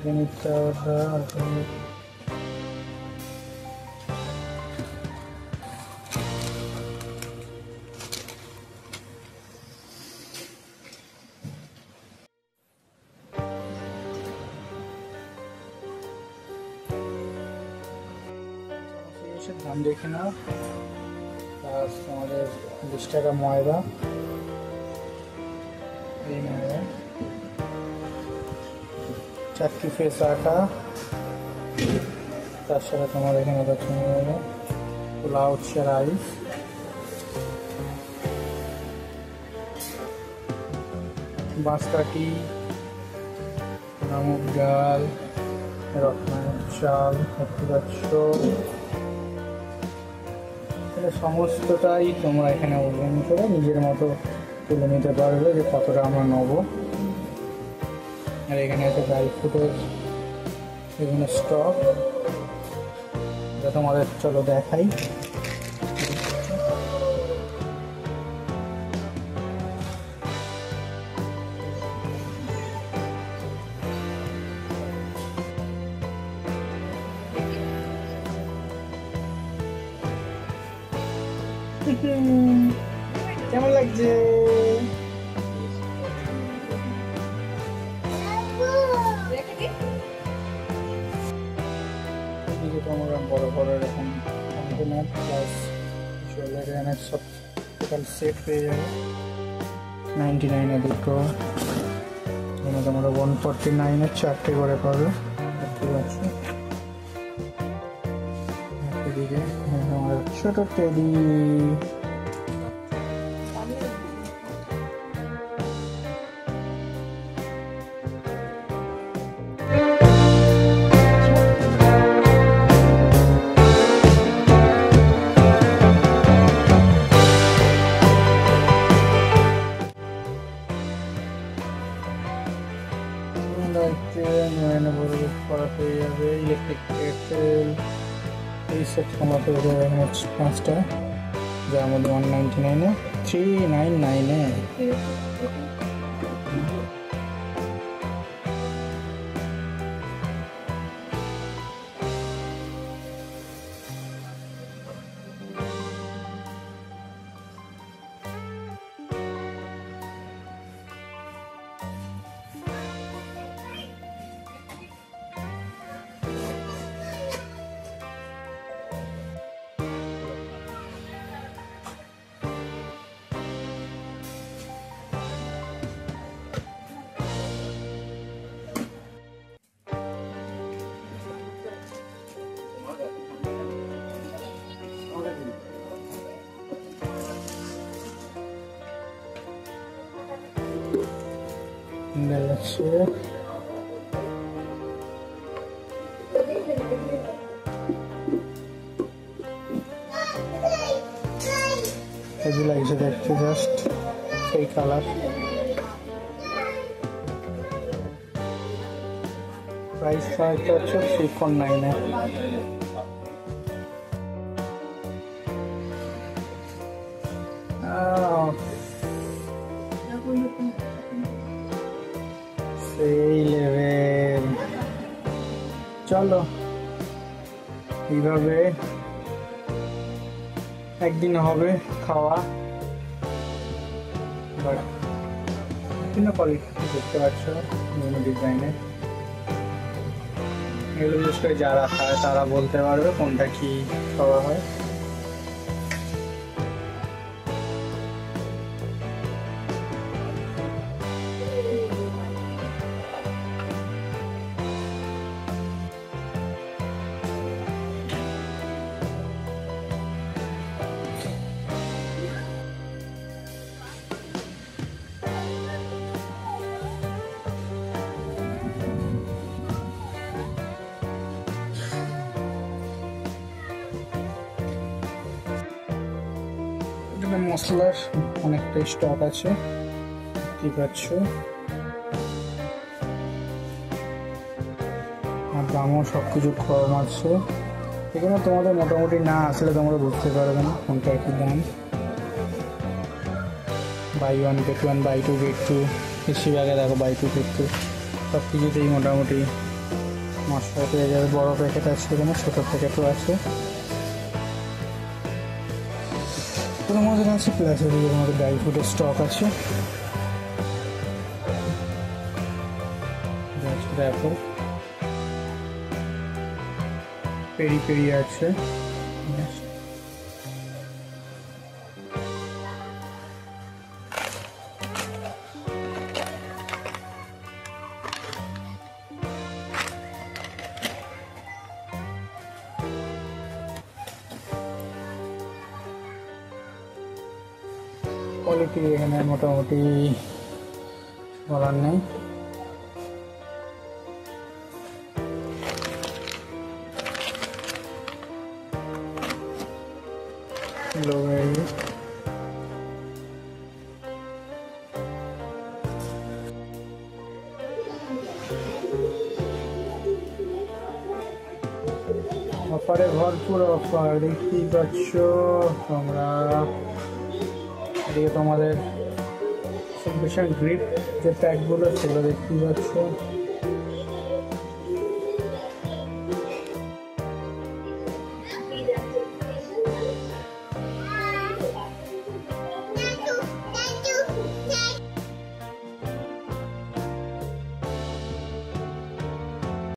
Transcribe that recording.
জিনিসটা দাম দেখে নাও। প্লাস তোমাদের 20 টাকা ময়দা, এই ময়দা 4 ফেস আটা, তার সাথে তোমার এখানে পোলাও হচ্ছে রাইস, বাঁশকাঠি, মুগ ডাল, রত্নার চাল, দেখতে পাচ্ছ। সমস্তটাই তোমরা এখানে ওজন করে নিজের মতো তুলে নিতে পারবে যে কতটা আমরা নেবো। আর এখানে আছে ড্রাই ফ্রুটের বিভিন্ন স্টক, এটা তোমাদের চলো দেখাই। কেমন লাগছে? তোমরা বড় বড় এরকম কন্টেনার প্লাস জুয়েলারি সব টোটাল সেট পেয়ে যাবে 99-এ দুটো, তোমরা 149-এ 4টে করে পাবে। দেখতে পাচ্ছ এদিকে আমার ছোট টেডি, করা পেয়ে যাবে। ইলেকট্রিক কেটেল এই সেট তোমরা পেয়ে যাবে 5টা, যার মধ্যে 199-এ 399-এ। যাচ্ছে হেভি লাগছে দেখতে, জাস্ট সেই কালার। প্রাইস হচ্ছে 349-এ। সেই লেভেল। চলো এইভাবে একদিন হবে খাওয়া, বিভিন্ন কোয়ালিটি দেখতে পাচ্ছ, বিভিন্ন ডিজাইনের। এগুলো বিশেষ করে যারা খায় তারা বলতে পারবে কোনটা কি খাওয়া হয়। মশলার অনেকটা স্টক আছে, ঠিক আছে। আর দামও সবকিছু কম আছে। এখানে তোমাদের মোটামুটি না আসলে তোমরা বুঝতে পারবে না কোনটা কি দাম। বাই 1 get 1, বাই 2 get 2, বেশিরভাগে দেখো বাই 2 get 2, সব কিছুতেই মোটামুটি মশলা পেয়ে যাবে, বড় প্যাকেট আছে, এখানে ছোট প্যাকেটও আছে, মধ্যে আছে, প্লাস এর মধ্যে ড্রাই ফ্রুটের স্টক আছে, অ্যাপল, পেরি পেরি আছে, কোয়ালিটি এখানে মোটামুটি বলার নেই। ব্লুবেরি, অফারে ভরপুর অফার দেখতেই পাচ্ছ তোমরা। এদিকে তোমাদের ভীষণ গ্রিপ যে প্যাকগুলো সেগুলো দেখতেই পাচ্ছ।